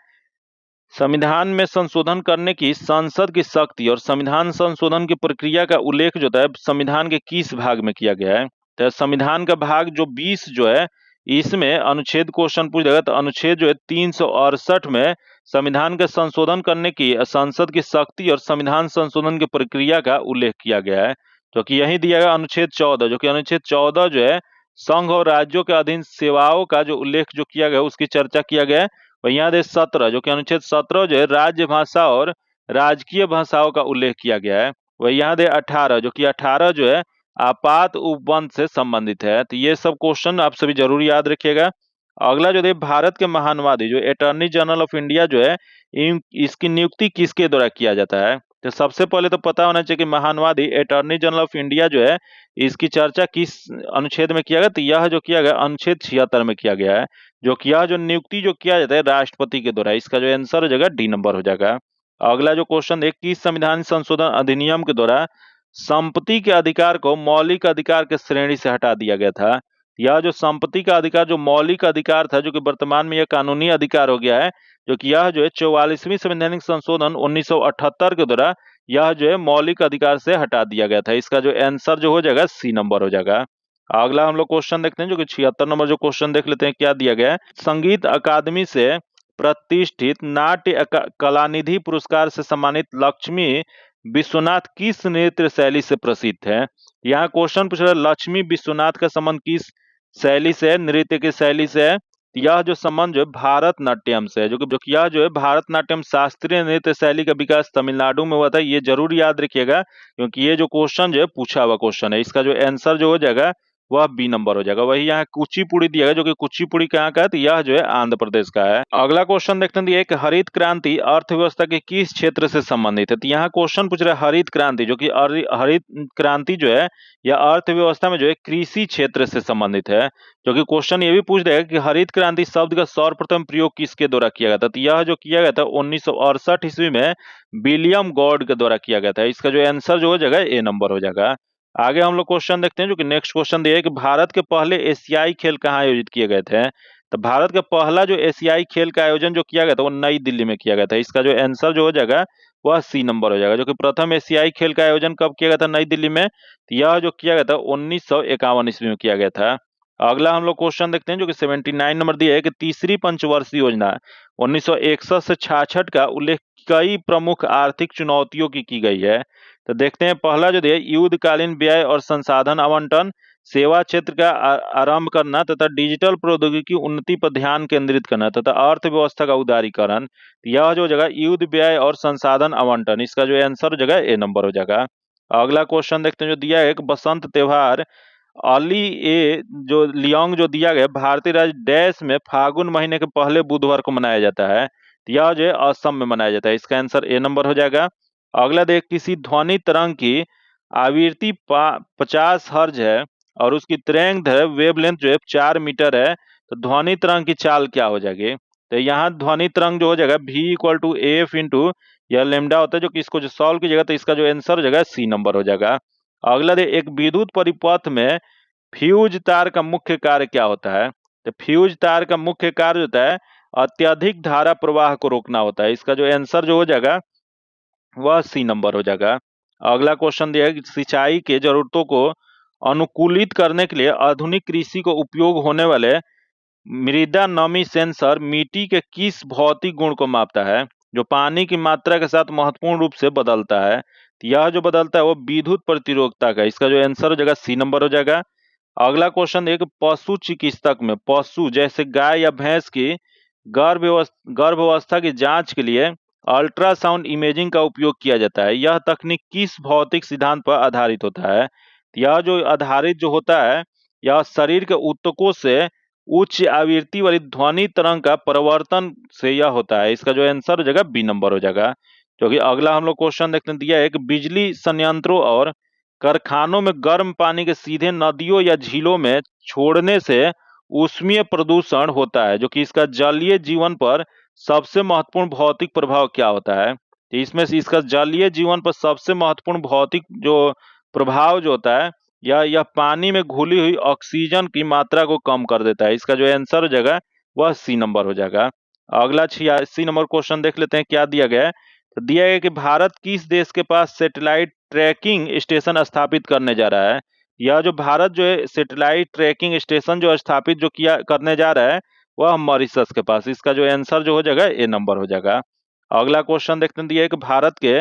संविधान में संशोधन करने की संसद की शक्ति और संविधान संशोधन की प्रक्रिया का उल्लेख जो है संविधान के किस भाग में किया गया है? तो संविधान का भाग जो 20 जो है, इसमें अनुच्छेद क्वेश्चन पूछ देगा, तो अनुच्छेद जो है 368 में संविधान के संशोधन करने की संसद की शक्ति और संविधान संशोधन की प्रक्रिया का उल्लेख किया गया है। जो कि यही दिया गया अनुच्छेद 14, जो कि अनुच्छेद 14 जो है संघ और राज्यों के अधीन सेवाओं का जो उल्लेख जो किया गया उसकी चर्चा किया गया है। वहीं याद है 17, जो कि अनुच्छेद 17 जो है राज्य भाषा और राजकीय भाषाओं का उल्लेख किया गया है। वही याद है 18, जो कि 18 जो है आपात उपबंध से संबंधित है। तो ये सब क्वेश्चन आप सभी जरूर याद रखिएगा। अगला जो है भारत के महानवादी जो अटॉर्नी जनरल ऑफ इंडिया जो है इसकी नियुक्ति किसके द्वारा किया जाता है। तो सबसे पहले तो पता होना चाहिए कि महानवादी अटॉर्नी जनरल ऑफ इंडिया जो है इसकी चर्चा किस अनुच्छेद में किया गया। तो यह जो किया गया अनुच्छेद 76 में किया गया है। जो कि यह जो नियुक्ति जो किया जाता है राष्ट्रपति के द्वारा। इसका जो आंसर हो जाएगा डी नंबर हो जाएगा। अगला जो क्वेश्चन है किस संविधान संशोधन अधिनियम के द्वारा संपत्ति के अधिकार को मौलिक अधिकार के श्रेणी से हटा दिया गया था। यह जो संपत्ति का अधिकार जो मौलिक अधिकार था जो कि वर्तमान में यह कानूनी अधिकार हो गया है। जो कि यह जो है 44वीं संवैधानिक संशोधन 1978 के द्वारा यह जो है मौलिक अधिकार से हटा दिया गया था। इसका जो आंसर जो हो जाएगा सी नंबर हो जाएगा। अगला हम लोग क्वेश्चन देखते हैं जो कि 76 नंबर जो क्वेश्चन देख लेते हैं क्या दिया गया है। संगीत अकादमी से प्रतिष्ठित नाट्य कलानिधि पुरस्कार से सम्मानित लक्ष्मी विश्वनाथ किस नृत्य शैली से प्रसिद्ध है। यहाँ क्वेश्चन पूछ रहा है लक्ष्मी विश्वनाथ का संबंध किस शैली से है, नृत्य की शैली से है। यह जो संबंध जो है भारतनाट्यम से है। जो कि यह जो है भारतनाट्यम शास्त्रीय नृत्य शैली का विकास तमिलनाडु में हुआ था। ये जरूर याद रखिएगा क्योंकि ये जो क्वेश्चन जो है पूछा हुआ क्वेश्चन है। इसका जो आंसर जो हो जाएगा वह बी नंबर हो जाएगा। वही यहाँ कुचिपुड़ी दिया गया जो कि कुचिपुड़ी कहाँ का है तो यह जो है आंध्र प्रदेश का है। अगला क्वेश्चन देखते हैं एक हरित क्रांति अर्थव्यवस्था के किस क्षेत्र से संबंधित है। तो यहाँ क्वेश्चन पूछ रहा है हरित क्रांति जो कि हरित क्रांति जो है यह अर्थव्यवस्था में जो है कृषि क्षेत्र से संबंधित है। जो कि क्वेश्चन ये भी पूछ देगा कि हरित क्रांति शब्द का सर्वप्रथम प्रयोग किसके द्वारा किया गया था। तो यह जो किया गया था 1968 ईस्वी में विलियम गॉड के द्वारा किया गया था। इसका जो आंसर जो हो जाएगा ए नंबर हो जाएगा। आगे हम लोग क्वेश्चन देखते हैं जो कि नेक्स्ट क्वेश्चन दिया है कि भारत के पहले एशियाई खेल कहाँ आयोजित किए गए थे। तो भारत का पहला जो एशियाई खेल का आयोजन जो किया गया था वो नई दिल्ली में किया गया था। इसका जो आंसर जो हो जाएगा वह सी नंबर हो जाएगा। जो कि प्रथम एशियाई खेल का आयोजन कब किया गया था नई दिल्ली में। तो यह जो किया गया था 1951 ईस्वी में किया गया था। अगला हम लोग क्वेश्चन देखते हैं जो कि 79 नंबर दिया है कि तीसरी पंचवर्षीय योजना 1961 से 66 का उल्लेख कई प्रमुख आर्थिक चुनौतियों की गई है। तो देखते हैं पहला जो दिया युद्धकालीन व्यय और संसाधन आवंटन, सेवा क्षेत्र का आरंभ करना तथा डिजिटल प्रौद्योगिकी उन्नति पर ध्यान केंद्रित करना तथा अर्थव्यवस्था का उदारीकरण। यह जो जगह युद्ध व्यय और संसाधन आवंटन। इसका जो आंसर हो जाएगा ए नंबर हो जाएगा। अगला क्वेश्चन देखते हैं जो दिया है बसंत त्योहार अली ए जो लियोंग जो दिया गया भारतीय राज्य डैश में फागुन महीने के पहले बुधवार को मनाया जाता है। यह जो है असम में मनाया जाता है। इसका आंसर ए नंबर हो जाएगा। अगला देख किसी ध्वनि तरंग की आवृत्ति 50 हर्ज है और उसकी तरंग वेवलेंथ जो है 4 मीटर है। तो ध्वनि तरंग की चाल क्या हो जाएगी। तो यहाँ ध्वनि तरंग जो हो जाएगा v equal to F into यह लेमडा होता है जो कि इसको जो सॉल्व कीजिएगा तो इसका जो आंसर हो जाएगा सी नंबर हो जाएगा। अगला दे एक विद्युत परिपथ में फ्यूज तार का मुख्य कार्य क्या होता है। तो फ्यूज तार का मुख्य कार्य होता है अत्यधिक धारा प्रवाह को रोकना होता है। इसका जो आंसर जो हो जाएगा वह सी नंबर हो जाएगा। अगला क्वेश्चन दिया है कि सिंचाई के जरूरतों को अनुकूलित करने के लिए आधुनिक कृषि को उपयोग होने वाले मृदा नमी सेंसर मिट्टी के किस भौतिक गुण को मापता है जो पानी की मात्रा के साथ महत्वपूर्ण रूप से बदलता है। तो यह जो बदलता है वो विद्युत प्रतिरोधकता का। इसका जो आंसर हो जाएगा सी नंबर हो जाएगा। अगला क्वेश्चन एक पशु चिकित्सक में पशु जैसे गाय या भैंस की गर्भावस्था की जांच के लिए अल्ट्रासाउंड इमेजिंग का उपयोग किया जाता है। यह तकनीक किस भौतिक सिद्धांत पर आधारित होता है। यह जो आधारित जो होता है यह शरीर के ऊतकों से उच्च आवृत्ति वाली ध्वनि तरंग का परिवर्तन से यह होता है। इसका जो आंसर हो जाएगा बी नंबर हो जाएगा। क्योंकि अगला हम लोग क्वेश्चन देखते हैं दिया है कि बिजली संयंत्रों और कारखानों में गर्म पानी के सीधे नदियों या झीलों में छोड़ने से ऊष्मीय प्रदूषण होता है। जो कि इसका जलीय जीवन पर सबसे महत्वपूर्ण भौतिक प्रभाव क्या होता है। तो इसमें से इसका जलीय जीवन पर सबसे महत्वपूर्ण भौतिक जो प्रभाव जो होता है यह पानी में घुली हुई ऑक्सीजन की मात्रा को कम कर देता है। इसका जो आंसर हो जाएगा वह सी नंबर हो जाएगा। अगला 86 नंबर क्वेश्चन देख लेते हैं क्या दिया गया है। तो दिया गया कि भारत किस देश के पास सैटेलाइट ट्रैकिंग स्टेशन स्थापित करने जा रहा है। यह जो भारत जो है सैटेलाइट ट्रैकिंग स्टेशन जो स्थापित जो किया करने जा रहा है वह मॉरिशस के पास। इसका जो आंसर जो हो जाएगा ए नंबर हो जाएगा। अगला क्वेश्चन देखते हैं दिया है कि भारत के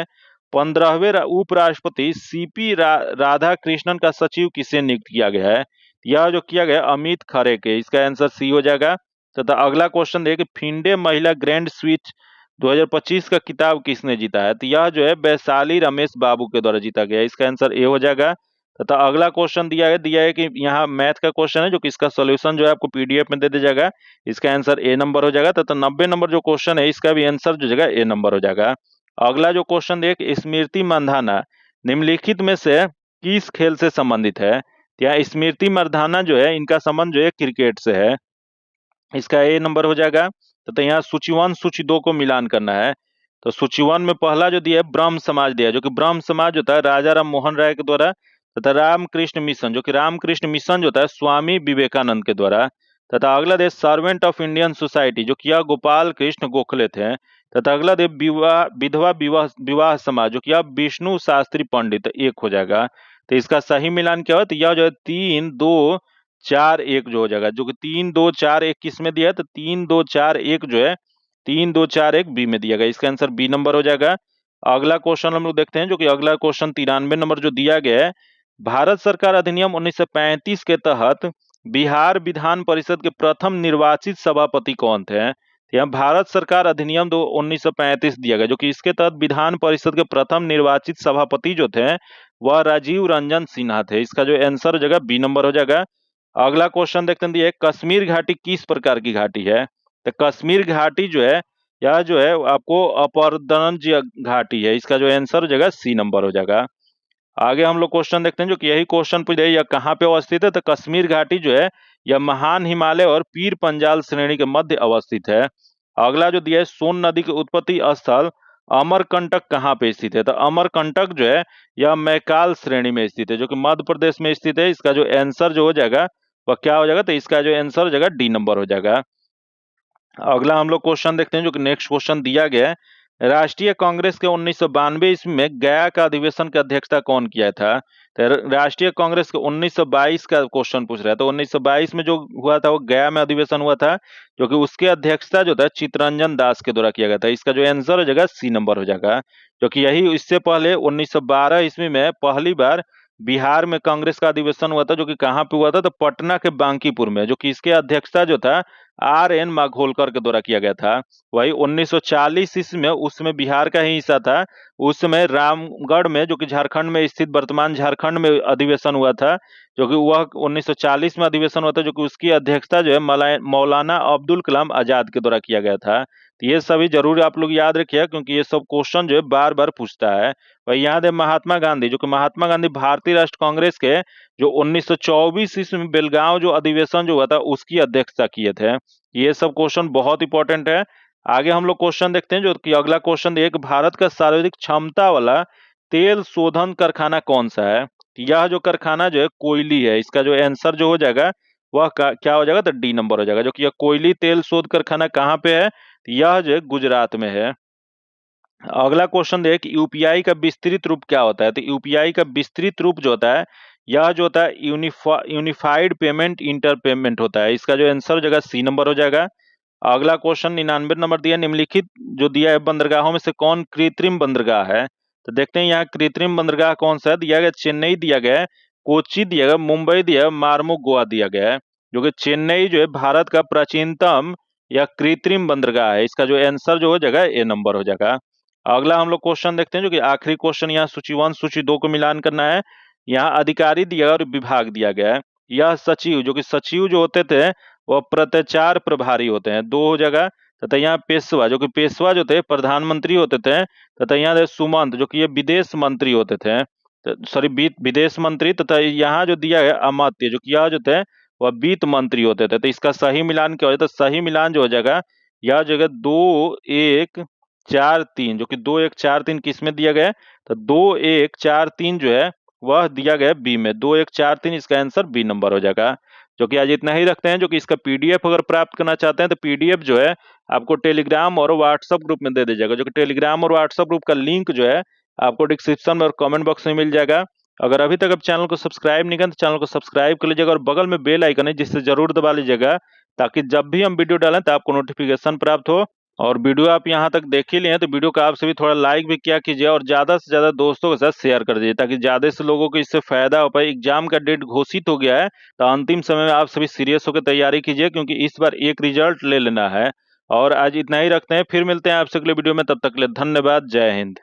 15वें उपराष्ट्रपति सीपी राधा कृष्णन का सचिव किसे नियुक्त किया गया है? यह जो किया गया अमित खरे के, इसका आंसर सी हो जाएगा। तथा अगला क्वेश्चन देखिए, फिंडे महिला ग्रैंड स्विच 2025 का किताब किसने जीता है? तो यह जो है वैशाली रमेश बाबू के द्वारा जीता गया, इसका आंसर ए हो जाएगा। तथा अगला क्वेश्चन दिया है कि यहाँ मैथ का क्वेश्चन है, जो कि इसका सोल्यूशन जो है आपको पीडीएफ में दे दिया जाएगा, इसका आंसर ए नंबर हो जाएगा। तथा 90 नंबर जो क्वेश्चन है, इसका भी आंसर जो जगह ए नंबर हो जाएगा। अगला जो क्वेश्चन देख, स्मृति मंधाना निम्नलिखित में से किस खेल से संबंधित है? यहाँ स्मृति मंधाना जो है, इनका संबंध जो है क्रिकेट से है, इसका ए नंबर हो जाएगा। तथा यहाँ सूची 1 सूची 2 को मिलान करना है। तो सूची 1 में पहला जो दिया है ब्रह्म समाज दिया है, जो कि ब्रह्म समाज होता है राजा राम मोहन राय के द्वारा। तथा रामकृष्ण मिशन, जो कि रामकृष्ण मिशन जो होता है स्वामी विवेकानंद के द्वारा। तथा अगला देश सर्वेंट ऑफ इंडियन सोसाइटी, जो कि गोपाल कृष्ण गोखले थे। तथा अगला देश विधवा विवाह विवाह समाज, जो कि विष्णु शास्त्री पंडित, एक हो जाएगा। तो इसका सही मिलान क्या हो? तो यह जो है 3 2 4 1 जो हो जाएगा, जो कि 3 2 4 1 किस में दिया है? तो 3 2 4 1 जो है 3 2 4 1 बी में दिया गया, इसका आंसर बी नंबर हो जाएगा। अगला क्वेश्चन हम लोग देखते हैं, जो कि अगला क्वेश्चन 93 नंबर जो दिया गया है, भारत सरकार अधिनियम 1935 के तहत बिहार विधान परिषद के प्रथम निर्वाचित सभापति कौन थे? यहाँ भारत सरकार अधिनियम 1935 दिया गया, जो कि इसके तहत विधान परिषद के प्रथम निर्वाचित सभापति जो थे वह राजीव रंजन सिन्हा थे, इसका जो आंसर हो जाएगा बी नंबर हो जाएगा। अगला क्वेश्चन देखते हैं, कश्मीर घाटी किस प्रकार की घाटी है? तो कश्मीर घाटी जो है, यह जो है आपको अपरदनज घाटी है, इसका जो आंसर हो जाएगा सी नंबर हो जाएगा। आगे हम लोग क्वेश्चन देखते हैं, जो कि यही क्वेश्चन पूछ रहे हैं, यह कहाँ पे अवस्थित है? तो कश्मीर घाटी जो है यह महान हिमालय और पीर पंजाल श्रेणी के मध्य अवस्थित है। अगला जो दिया है, सोन नदी के उत्पत्ति स्थल अमरकंटक कहाँ पे स्थित है? तो अमरकंटक जो है यह मैकाल श्रेणी में स्थित है, जो कि मध्य प्रदेश में स्थित है, इसका जो आंसर जो हो जाएगा वह क्या हो जाएगा? तो इसका जो आंसर हो जाएगा डी नंबर हो जाएगा। अगला हम लोग क्वेश्चन देखते हैं, जो कि नेक्स्ट क्वेश्चन दिया गया है, राष्ट्रीय कांग्रेस के 1992 ईस्वी में गया का अधिवेशन की अध्यक्षता कौन किया था? तो राष्ट्रीय कांग्रेस के 1922 का क्वेश्चन पूछ रहा है। तो 1922 में जो हुआ था वो गया में अधिवेशन हुआ था, जो कि उसके अध्यक्षता जो था चित्तरंजन दास के द्वारा किया गया था, इसका जो आंसर हो जाएगा सी नंबर हो जाएगा। जो कि यही इससे पहले 1912 ईस्वी में पहली बार बिहार में कांग्रेस का अधिवेशन हुआ था, जो कि कहाँ पे हुआ था? तो पटना के बांकीपुर में, जो कि इसके अध्यक्षता जो था आर.एन. माघोलकर के द्वारा किया गया था। वही 1940 ईस्वी में, उसमें बिहार का ही हिस्सा था, उस समय रामगढ़ में, जो कि झारखंड में स्थित वर्तमान झारखंड में अधिवेशन हुआ था, जो कि वह 1940 में अधिवेशन हुआ था, जो कि उसकी अध्यक्षता जो है मौलाना अब्दुल कलाम आजाद के द्वारा किया गया था। तो ये सभी जरूर आप लोग याद रखिए, क्योंकि ये सब क्वेश्चन जो है बार बार पूछता है। वही याद है महात्मा गांधी, जो कि महात्मा गांधी भारतीय राष्ट्र कांग्रेस के जो 1924 ईस्वी में बेलगांव जो अधिवेशन जो हुआ था उसकी अध्यक्षता किए थे। ये सब क्वेश्चन बहुत इंपॉर्टेंट है। आगे हम लोग क्वेश्चन देखते हैं, जो कि अगला क्वेश्चन एक, भारत का सर्वाधिक क्षमता वाला तेल शोधन कारखाना कौन सा है? यह जो कारखाना जो है कोयली है, इसका जो आंसर जो हो जाएगा वह क्या हो जाएगा? तो डी नंबर हो जाएगा। जो कि यह कोयली तेल शोध कारखाना कहाँ पे है? यह जो है गुजरात में है। अगला क्वेश्चन देख, यूपीआई का विस्तृत रूप क्या होता है? तो यूपीआई का विस्तृत रूप जो होता है, यह जो होता है यूनिफाइड पेमेंट इंटर पेमेंट होता है, इसका जो आंसर हो जाएगा सी नंबर हो जाएगा। अगला क्वेश्चन 99 नंबर दिया, निम्नलिखित जो दिया है बंदरगाहों में से कौन कृत्रिम बंदरगाह है? तो देखते हैं यहाँ कृत्रिम बंदरगाह कौन सा है। दिया गया चेन्नई दिया गया है, कोची दिया गया, मुंबई दिया है, मार्मो गोवा दिया गया है। जो कि चेन्नई जो है भारत का प्राचीनतम या कृत्रिम बंदरगाह है, इसका जो आंसर जो हो जाएगा ए नंबर हो जाएगा। अगला हम लोग क्वेश्चन देखते हैं, जो कि आखिरी क्वेश्चन यहाँ सूची 1 सूची 2 को मिलान करना है। यहाँ अधिकारी दिया और विभाग दिया गया है। यह सचिव, जो कि सचिव जो होते थे वह प्रत्याचार प्रभारी होते हैं, 2 हो जाएगा। तथा यहाँ पेशवा, जो कि पेशवा जो थे प्रधानमंत्री होते थे। तथा यहाँ सुमंत, जो कि ये विदेश मंत्री होते थे, सॉरी विदेश मंत्री। तथा यहाँ जो दिया है अमात्य, जो कि यह जो थे वह वित्त मंत्री होते थे। तो इसका सही मिलान क्या हो जाता है? सही मिलान जो हो जाएगा यह जगह 2 1 4 3, जो कि 2 1 4 3 किस में दिया गया है? तो 2 1 4 3 जो है वह दिया गया बी में, 2 1 4 3, इसका आंसर बी नंबर हो जाएगा। जो कि आज इतना ही रखते हैं। जो कि इसका पीडीएफ अगर प्राप्त करना चाहते हैं तो पीडीएफ जो है आपको टेलीग्राम और व्हाट्सएप ग्रुप में दे दिया जाएगा। जो कि टेलीग्राम और व्हाट्सएप ग्रुप का लिंक जो है आपको डिस्क्रिप्शन में और कमेंट बॉक्स में मिल जाएगा। अगर अभी तक आप चैनल को सब्सक्राइब नहीं करें तो चैनल को सब्सक्राइब कर लीजिएगा और बगल में बेल आइकन है जिससे जरूर दबा लीजिएगा, ताकि जब भी हम वीडियो डालें तो आपको नोटिफिकेशन प्राप्त हो। और वीडियो आप यहाँ तक देख ही लिए हैं तो वीडियो को आप सभी थोड़ा लाइक भी किया कीजिए और ज्यादा से ज्यादा दोस्तों के साथ शेयर कर दीजिए ताकि ज्यादा से लोगों को इससे फायदा हो पाए। एग्जाम का डेट घोषित हो गया है तो अंतिम समय में आप सभी सीरियस होकर तैयारी कीजिए क्योंकि इस बार एक रिजल्ट ले लेना है। और आज इतना ही रखते हैं, फिर मिलते हैं आपसे अगले वीडियो में, तब तक के लिए धन्यवाद। जय हिंद।